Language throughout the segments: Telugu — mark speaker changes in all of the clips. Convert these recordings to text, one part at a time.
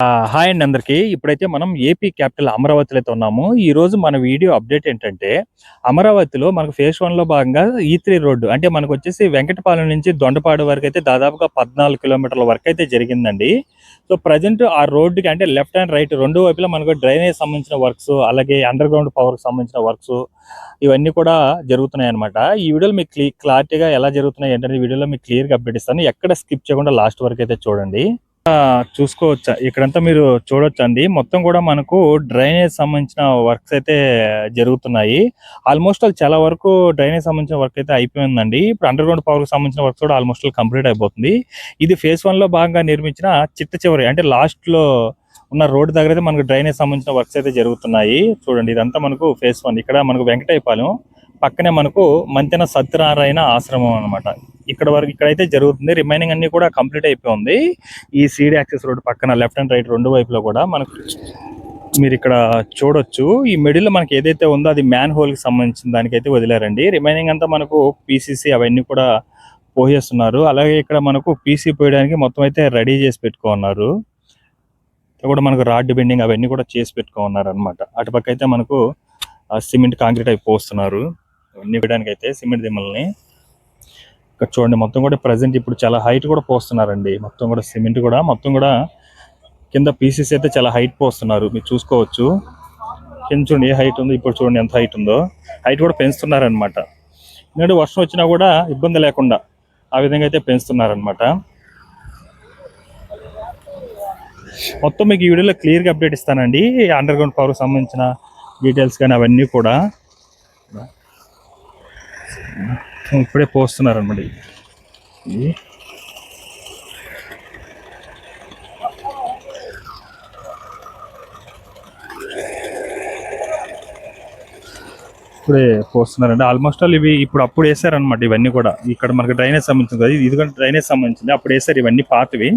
Speaker 1: హాయ్ అండి అందరికీ. ఇప్పుడైతే మనం ఏపీ క్యాపిటల్ అమరావతిలో అయితే ఉన్నాము. ఈరోజు మన వీడియో అప్డేట్ ఏంటంటే, అమరావతిలో మనకు ఫేజ్ 1లో భాగంగా ఈ3 రోడ్డు అంటే మనకొచ్చేసి వెంకటపాలెం నుంచి దొండపాడు వరకు అయితే దాదాపుగా 14 కిలోమీటర్ల వరకు అయితే జరిగిందండి. సో ప్రజెంట్ ఆ రోడ్డుకి అంటే లెఫ్ట్ అండ్ రైట్ రెండు వైపులా మనకు డ్రైనేజ్ సంబంధించిన వర్క్స్, అలాగే అండర్ గ్రౌండ్ పవర్కి సంబంధించిన వర్క్స్ ఇవన్నీ కూడా జరుగుతున్నాయి అనమాట. ఈ వీడియోలో మీకు క్లారిటీగా ఎలా జరుగుతున్నాయి ఏంటంటే వీడియోలో మీకు క్లియర్గా అప్డేట్ ఇస్తాను. ఎక్కడ స్కిప్ చేయకుండా లాస్ట్ వరకు అయితే చూడండి. చూసుకోవచ్చా ఇక్కడంతా మీరు చూడొచ్చండి. మొత్తం కూడా మనకు డ్రైనేజ్ సంబంధించిన వర్క్స్ అయితే జరుగుతున్నాయి. ఆల్మోస్ట్ చాలా వరకు డ్రైనేజ్ సంబంధించిన వర్క్ అయితే అయిపోయిందండి. ఇప్పుడు అండర్ గ్రౌండ్ పవర్ సంబంధించిన వర్క్స్ కూడా ఆల్మోస్ట్ కంప్లీట్ అయిపోతుంది. ఇది ఫేజ్ 1లో భాగంగా నిర్మించిన చిట్ట చివరి అంటే లాస్ట్ లో ఉన్న రోడ్డు దగ్గర అయితే మనకు డ్రైనేజ్ సంబంధించిన వర్క్స్ అయితే జరుగుతున్నాయి. చూడండి ఇదంతా మనకు ఫేజ్ 1. ఇక్కడ మనకు వెంకటైపాలెం పక్కనే మనకు మంతెన సత్యనారాయణ ఆశ్రమం అనమాట. ఇక్కడైతే జరుగుతుంది. రిమైనింగ్ అన్ని కూడా కంప్లీట్ అయిపోయింది. ఈ సీడీ యాక్సెస్ రోడ్ పక్కన లెఫ్ట్ అండ్ రైట్ రెండు వైపులో కూడా మనకు మీరు ఇక్కడ చూడొచ్చు. ఈ మిడిల్ మనకి ఏదైతే ఉందో అది మ్యాన్ హోల్ కి సంబంధించిన దానికైతే వదిలేరండి. రిమైనింగ్ అంతా మనకు పీసీసీ అవన్నీ కూడా పోసేస్తున్నారు. అలాగే ఇక్కడ మనకు పీసీ పోయడానికి మొత్తం అయితే రెడీ చేసి పెట్టుకున్నారు. కూడా మనకు రాడ్ బెండింగ్ అవన్నీ కూడా చేసి పెట్టుకున్నారు అనమాట. అటుపక్క అయితే మనకు సిమెంట్ కాంక్రీట్ అవి పోస్తున్నారు. అన్ని వేయడానికి అయితే సిమెంట్ దిమ్మల్ని ఇక్కడ చూడండి. మొత్తం కూడా ప్రజెంట్ ఇప్పుడు చాలా హైట్ కూడా పోస్తున్నారండి. మొత్తం కూడా సిమెంట్ కూడా మొత్తం కూడా కింద పీసెస్ అయితే చాలా హైట్ పోస్తున్నారు. మీరు చూసుకోవచ్చు. కింద చూడండి ఏ హైట్ ఉందో, ఇప్పుడు చూడండి ఎంత హైట్ ఉందో. హైట్ కూడా పెంచుతున్నారనమాట. ఎందుకంటే వర్షం వచ్చినా కూడా ఇబ్బంది లేకుండా ఆ విధంగా అయితే పెంచుతున్నారనమాట. మొత్తం మీకు ఈ వీడియోలో క్లియర్గా అప్డేట్ ఇస్తానండి. అండర్ గ్రౌండ్ పవర్ సంబంధించిన డీటెయిల్స్ కానీ అవన్నీ కూడా ఇప్పుడే పోస్తున్నారు అనమాట. ఇప్పుడే పోస్తున్నారండి. ఆల్మోస్ట్ ఆల్ ఇవి ఇప్పుడు అప్పుడు వేసారనమాట. ఇవన్నీ కూడా ఇక్కడ మనకి డ్రైనేజ్ సంబంధించింది కదా, ఇది కూడా డ్రైనేజ్ సంబంధించింది. అప్పుడు వేసారు ఇవన్నీ పాతవి.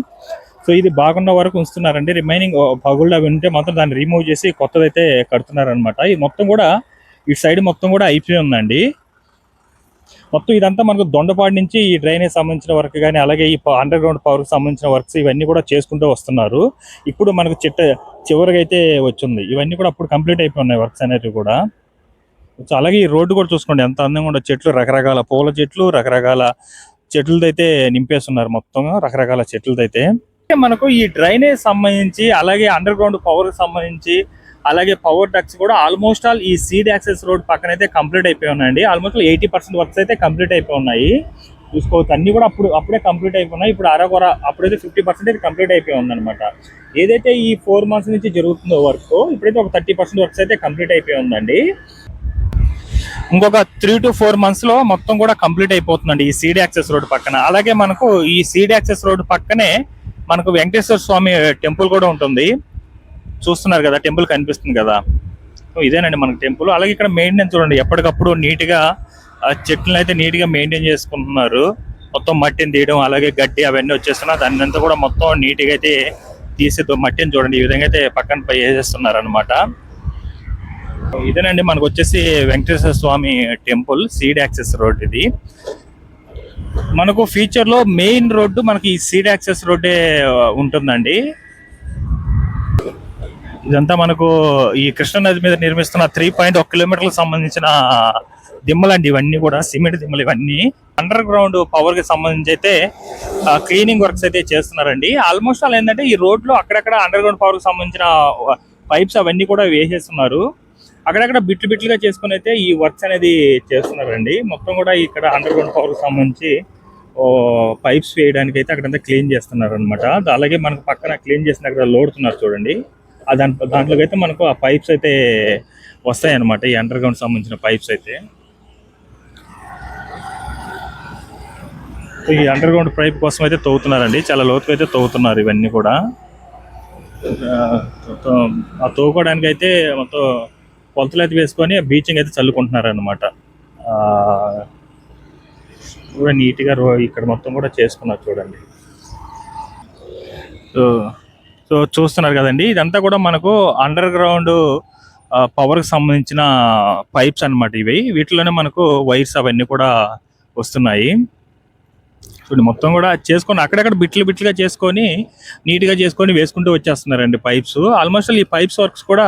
Speaker 1: సో ఇది బాగున్న వరకు ఉంచుతున్నారండి. రిమైనింగ్ పగుళ్ళు అవి ఉంటే మాత్రం దాన్ని రిమూవ్ చేసి కొత్తదైతే కడుతున్నారనమాట. ఇది మొత్తం కూడా ఇటు సైడ్ మొత్తం కూడా అయిపోయి ఉందండి. మొత్తం ఇదంతా మనకు దొండపాడు నుంచి ఈ డ్రైనేజ్ సంబంధించిన వర్క్ కానీ అలాగే ఈ అండర్ గ్రౌండ్ పవర్కి సంబంధించిన వర్క్స్ ఇవన్నీ కూడా చేసుకుంటూ వస్తున్నారు. ఇప్పుడు మనకు చివరికి అయితే వచ్చింది. ఇవన్నీ కూడా అప్పుడు కంప్లీట్ అయిపోయి ఉన్నాయి వర్క్స్ అనేవి కూడా. సో అలాగే ఈ రోడ్డు కూడా చూసుకోండి ఎంత అందంగా ఉండే చెట్లు, రకరకాల పూల చెట్లు, రకరకాల చెట్లతో అయితే నింపేస్తున్నారు. మొత్తం రకరకాల చెట్లతో అయితే మనకు ఈ డ్రైనేజ్ సంబంధించి అలాగే అండర్ గ్రౌండ్ పవర్ సంబంధించి అలాగే పవర్ డక్ట్స్ కూడా ఆల్మోస్ట్ ఆల్ ఈ సీడ్ యాక్సెస్ రోడ్ పక్కన అయితే కంప్లీట్ అయిపోయి ఉన్నాయండి. ఆల్మోస్ట్ 80% వర్క్స్ అయితే కంప్లీట్ అయిపోయి ఉన్నాయి. చూసుకోవచ్చు అన్ని కూడా అప్పుడే కంప్లీట్ అయిపోయినాయి. ఇప్పుడు అరకొర అప్పుడైతే 50% అయితే కంప్లీట్ అయిపోయి ఉందన్నమాట. ఏదైతే ఈ 4 months నుంచి జరుగుతుందో వర్క్ ఇప్పుడైతే ఒక 30% వర్క్స్ అయితే కంప్లీట్ అయిపోయి ఉందండి. ఇంకొక 3 to 4 months లో మొత్తం కూడా కంప్లీట్ అయిపోతుందండి ఈ సీడ్ యాక్సెస్ రోడ్ పక్కన. అలాగే మనకు ఈ సీడ్ యాక్సెస్ రోడ్ పక్కనే మనకు వెంకటేశ్వర స్వామి టెంపుల్ కూడా ఉంటుంది. చూస్తున్నారు కదా, టెంపుల్ కనిపిస్తుంది కదా. ఇదేనండి మనకు టెంపుల్. అలాగే ఇక్కడ మెయింటెనెన్స్ చూడండి, ఎప్పటికప్పుడు నీట్గా చెట్లను అయితే నీట్గా మెయింటైన్ చేసుకుంటున్నారు. మొత్తం మట్టిని తీయడం అలాగే గడ్డి అవన్నీ వచ్చేస్తున్నా దాన్ని అంతా కూడా మొత్తం నీట్గా అయితే తీసి మట్టిని చూడండి ఈ విధంగా అయితే పక్కన వేసేస్తున్నారు అనమాట. ఇదేనండి మనకు వచ్చేసి వెంకటేశ్వర స్వామి టెంపుల్ సీడ్ యాక్సెస్ రోడ్. ఇది మనకు ఫ్యూచర్ లో మెయిన్ రోడ్డు మనకి ఈ సీడ్ యాక్సెస్ రోడ్డే ఉంటుందండి. ఇదంతా మనకు ఈ కృష్ణా నది మీద నిర్మిస్తున్న 3.1 కిలోమీటర్లకు సంబంధించిన దిమ్మలండి. ఇవన్నీ కూడా సిమెంట్ దిమ్మలు. ఇవన్నీ అండర్ గ్రౌండ్ పవర్ కి సంబంధించి అయితే క్లీనింగ్ వర్క్స్ అయితే చేస్తున్నారండి. ఆల్మోస్ట్ అలా ఏంటంటే ఈ రోడ్ లో అక్కడక్కడ అండర్ గ్రౌండ్ పవర్ కి సంబంధించిన పైప్స్ అవన్నీ కూడా వేసేస్తున్నారు. అక్కడక్కడ బిట్లుగా చేసుకుని అయితే ఈ వర్క్స్ అనేది చేస్తున్నారండి. మొత్తం కూడా ఇక్కడ అండర్ గ్రౌండ్ పవర్ కి సంబంధించి పైప్స్ వేయడానికి అయితే అక్కడంతా క్లీన్ చేస్తున్నారు అనమాట. అలాగే మనకు పక్కన క్లీన్ చేసిన అక్కడ లోడుతున్నారు చూడండి. దాంట్లోకి అయితే మనకు ఆ పైప్స్ అయితే వస్తాయి అనమాట. ఈ అండర్ గ్రౌండ్ సంబంధించిన పైప్స్ అయితే ఈ అండర్ గ్రౌండ్ పైప్ కోసం అయితే తవ్వుతున్నారండి. చాలా లోతుగా అయితే తవ్వుతున్నారు ఇవన్నీ కూడా. ఆ తవ్వుకోవడానికి అయితే మొత్తం కొలతలు అయితే వేసుకొని బీచింగ్ అయితే చల్లుకుంటున్నారు అనమాట. కూడా నీట్గా ఇక్కడ మొత్తం కూడా చేసుకున్నారు చూడండి. సో చూస్తున్నారు కదండి, ఇదంతా కూడా మనకు అండర్ గ్రౌండ్ పవర్కి సంబంధించిన పైప్స్ అనమాట. వీటిలోనే మనకు వైర్స్ అవన్నీ కూడా వస్తున్నాయి. సో చూడండి మొత్తం కూడా చేసుకొని అక్కడక్కడ బిట్లు బిట్లుగా చేసుకొని నీట్గా చేసుకొని వేసుకుంటూ వచ్చేస్తున్నారండి పైప్స్. ఆల్మోస్ట్ ఈ పైప్స్ వర్క్స్ కూడా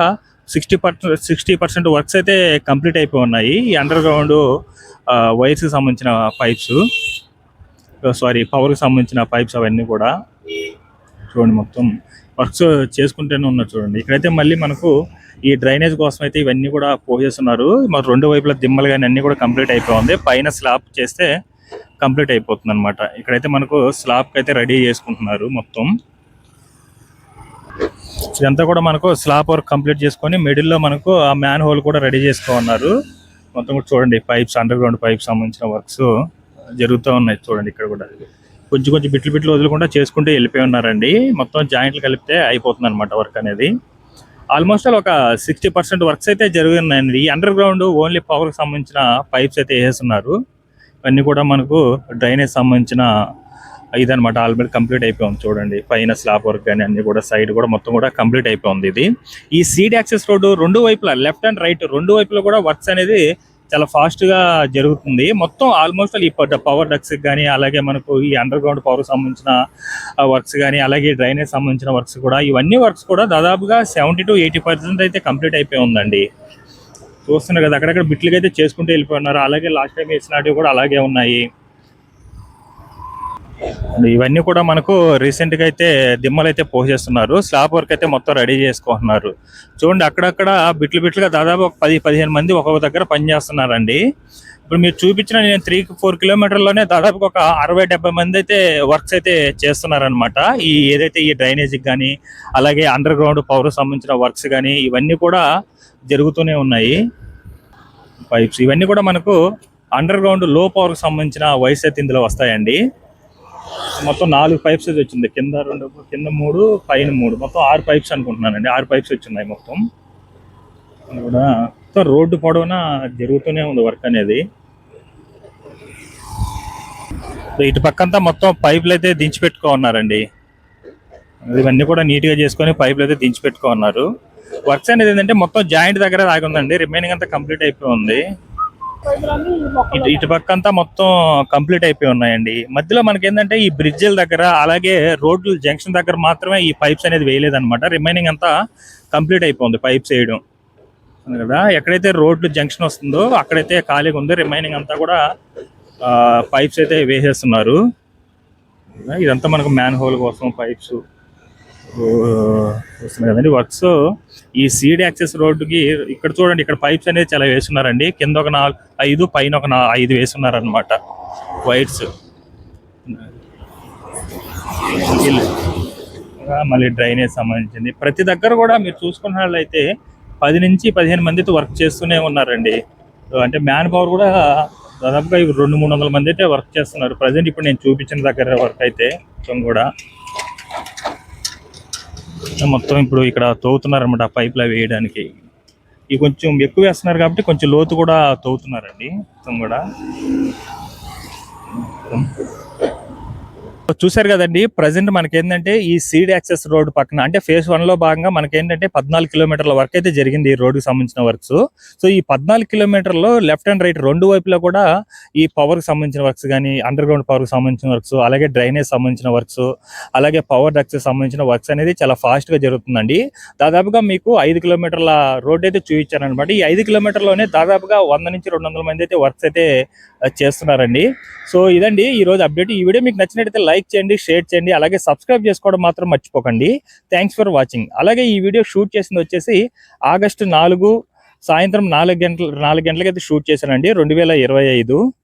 Speaker 1: 60% వర్క్స్ అయితే కంప్లీట్ అయిపోయి ఉన్నాయి. ఈ అండర్ గ్రౌండ్ వైర్స్కి సంబంధించిన పైప్స్, సారీ పవర్కి సంబంధించిన పైప్స్ అవన్నీ కూడా చూడండి మొత్తం వర్క్స్ చేసుకుంటూనే ఉన్నారు. చూడండి ఇక్కడైతే మళ్ళీ మనకు ఈ డ్రైనేజ్ కోసం అయితే ఇవన్నీ కూడా పోసేస్తున్నారు. మరి రెండు వైపుల దిమ్మలు కానీ అన్నీ కూడా కంప్లీట్ అయిపోయింది. పైన స్లాబ్ చేస్తే కంప్లీట్ అయిపోతుంది అనమాట. ఇక్కడైతే మనకు స్లాబ్కి అయితే రెడీ చేసుకుంటున్నారు మొత్తం. ఇదంతా కూడా మనకు స్లాబ్ వర్క్ కంప్లీట్ చేసుకొని మిడిల్లో మనకు ఆ మ్యాన్ హోల్ కూడా రెడీ చేసుకోన్నారు. మొత్తం కూడా చూడండి పైప్స్, అండర్ గ్రౌండ్ పైప్స్ సంబంధించిన వర్క్స్ జరుగుతూ ఉన్నాయి. చూడండి ఇక్కడ కూడా కొంచెం కొంచెం బిట్లు వదులుకుంటా చేసుకుంటూ వెళ్ళిపోయి ఉన్నారండి. మొత్తం జాయింట్లు కలిపితే అయిపోతుంది అనమాట వర్క్ అనేది. ఆల్మోస్ట్ ఒక 60% వర్క్స్ అయితే జరుగుతున్నాయండి. ఈ అండర్ గ్రౌండ్ ఓన్లీ పవర్కి సంబంధించిన పైప్స్ అయితే వేస్తున్నారు. ఇవన్నీ కూడా మనకు డ్రైనేజ్ సంబంధించిన ఇదనమాట. ఆల్రెడీ కంప్లీట్ అయిపోయింది. చూడండి పైన స్లాబ్ వర్క్ కానీ అన్ని కూడా సైడ్ కూడా మొత్తం కూడా కంప్లీట్ అయిపోయింది. ఇది ఈ సీడ్ యాక్సెస్ రోడ్డు రెండు వైపులా లెఫ్ట్ అండ్ రైట్ రెండు వైపులా కూడా వర్క్స్ అనేది చాలా ఫాస్ట్గా జరుగుతుంది. మొత్తం ఆల్మోస్ట్ ఈ పవర్ డక్స్ కానీ అలాగే మనకు ఈ అండర్ గ్రౌండ్ పవర్ సంబంధించిన వర్క్స్ కానీ అలాగే డ్రైనేజ్ సంబంధించిన వర్క్స్ కూడా ఇవన్నీ వర్క్స్ కూడా దాదాపుగా 70 to 80% అయితే కంప్లీట్ అయిపోయి ఉందండి. చూస్తున్నారు కదా అక్కడక్కడ బిట్లుగా అయితే చేసుకుంటూ వెళ్ళిపోయినారు. అలాగే లాస్ట్ టైం వేసినవి కూడా అలాగే ఉన్నాయి. ఇవన్నీ కూడా మనకు రీసెంట్గా అయితే దిమ్మలు అయితే పోసేస్తున్నారు. స్లాబ్ వర్క్ అయితే మొత్తం రెడీ చేసుకుంటున్నారు. చూడండి అక్కడక్కడ బిట్లుగా దాదాపు ఒక 10-15 మంది ఒక్కొక్క దగ్గర పనిచేస్తున్నారండి. ఇప్పుడు మీరు చూపించిన నేను 3-4 కిలోమీటర్లోనే దాదాపు ఒక 60-70 మంది అయితే వర్క్స్ అయితే చేస్తున్నారనమాట. ఏదైతే ఈ డ్రైనేజీకి కానీ అలాగే అండర్ గ్రౌండ్ పవర్ సంబంధించిన వర్క్స్ కానీ ఇవన్నీ కూడా జరుగుతూనే ఉన్నాయి. పైప్స్ ఇవన్నీ కూడా మనకు అండర్ గ్రౌండ్ లో పవర్కి సంబంధించిన వైర్స్ అయితే ఇందులో వస్తాయండి. మొత్తం 4 పైప్స్ అయితే వచ్చింది. కింద 2, కింద 3, పైన 3, మొత్తం 6 పైప్స్ అనుకుంటున్నానండి. 6 పైప్స్ వచ్చినాయి మొత్తం కూడా. రోడ్డు పొడవునా జరుగుతూనే ఉంది వర్క్ అనేది. ఇటు పక్కంతా మొత్తం పైపులు అయితే దించి పెట్టుకున్నారండి. ఇవన్నీ కూడా నీట్గా చేసుకొని పైపులు అయితే దించి పెట్టుకున్నారు. వర్క్స్ అనేది ఏంటంటే మొత్తం జాయింట్ దగ్గర ఆగి ఉందండి. రిమైనింగ్ అంతా కంప్లీట్ అయిపోయి ఉంది. ఇటు పక్క అంతా మొత్తం కంప్లీట్ అయిపోయి ఉన్నాయండి. మధ్యలో మనకి ఏంటంటే ఈ బ్రిడ్జిల దగ్గర అలాగే రోడ్లు జంక్షన్ దగ్గర మాత్రమే ఈ పైప్స్ అనేది వేయలేదన్నమాట. రిమైనింగ్ అంతా కంప్లీట్ అయిపోయింది పైప్స్ వేయడం కదా. ఎక్కడైతే రోడ్లు జంక్షన్ వస్తుందో అక్కడైతే ఖాళీగా ఉంది. రిమైనింగ్ అంతా కూడా పైప్స్ అయితే వేసేస్తున్నారు. ఇదంతా మనకు మ్యాన్ హోల్ కోసం పైప్స్ వస్తున్నాయి కదండి వర్క్స్. ఈ సీడ్ యాక్సెస్ రోడ్డుకి ఇక్కడ చూడండి ఇక్కడ పైప్స్ అనేది చాలా వేస్తున్నారండి. కింద ఒక 5, పైన ఒక 5 వేస్తున్నారు అనమాట వైర్స్. మళ్ళీ డ్రైనేజ్ సంబంధించింది ప్రతి దగ్గర కూడా మీరు చూసుకున్నట్లయితే 10 నుంచి 15 మందితో వర్క్ చేస్తూనే ఉన్నారండి. అంటే మ్యాన్ పవర్ కూడా దాదాపుగా 200-300 మంది అయితే వర్క్ చేస్తున్నారు ప్రజెంట్. ఇప్పుడు నేను చూపించిన దగ్గర వర్క్ అయితే మొత్తం కూడా మొత్తం ఇప్పుడు ఇక్కడ తవ్వుతున్నారు అనమాట పైప్లు వేయడానికి. ఇవి కొంచెం ఎక్కువ వేస్తున్నారు కాబట్టి కొంచెం లోతు కూడా తవ్వుతున్నారండి మొత్తం కూడా. చూసారు కదండి ప్రజెంట్ మనకేంటంటే ఈ సీడ్ యాక్సెస్ రోడ్ పక్కన అంటే ఫేజ్ 1 లో భాగంగా మనకేంటంటే 14 కిలోమీటర్ల వర్క్ అయితే జరిగింది ఈ రోడ్డుకి సంబంధించిన వర్క్స్. సో ఈ 14 కిలోమీటర్లో లెఫ్ట్ అండ్ రైట్ రెండు వైపులా కూడా ఈ పవర్కి సంబంధించిన వర్క్స్ కానీ అండర్ గ్రౌండ్ పవర్కి సంబంధించిన వర్క్స్ అలాగే డ్రైనేజ్ సంబంధించిన వర్క్స్ అలాగే పవర్ డక్స్ సంబంధించిన వర్క్స్ అనేది చాలా ఫాస్ట్గా జరుగుతుందండి. దాదాపుగా మీకు 5 కిలోమీటర్ల రోడ్ అయితే చూపించారనమాట. ఈ 5 కిలోమీటర్లోనే దాదాపుగా 100 నుంచి 200 మంది అయితే వర్క్స్ అయితే చేస్తున్నారండి. సో ఇదండి ఈరోజు అప్డేట్. ఈ వీడియో మీకు నచ్చినట్టయితే లైక్ చేయండి, షేర్ చేయండి, అలాగే సబ్స్క్రైబ్ చేసుకోవడం మాత్రం మర్చిపోకండి. Thanks for watching. అలాగే ఈ వీడియో షూట్ చేసింది వచ్చేసి ఆగస్టు 4 సాయంత్రం 4 గంటలకైతే షూట్ చేశానండి 2025.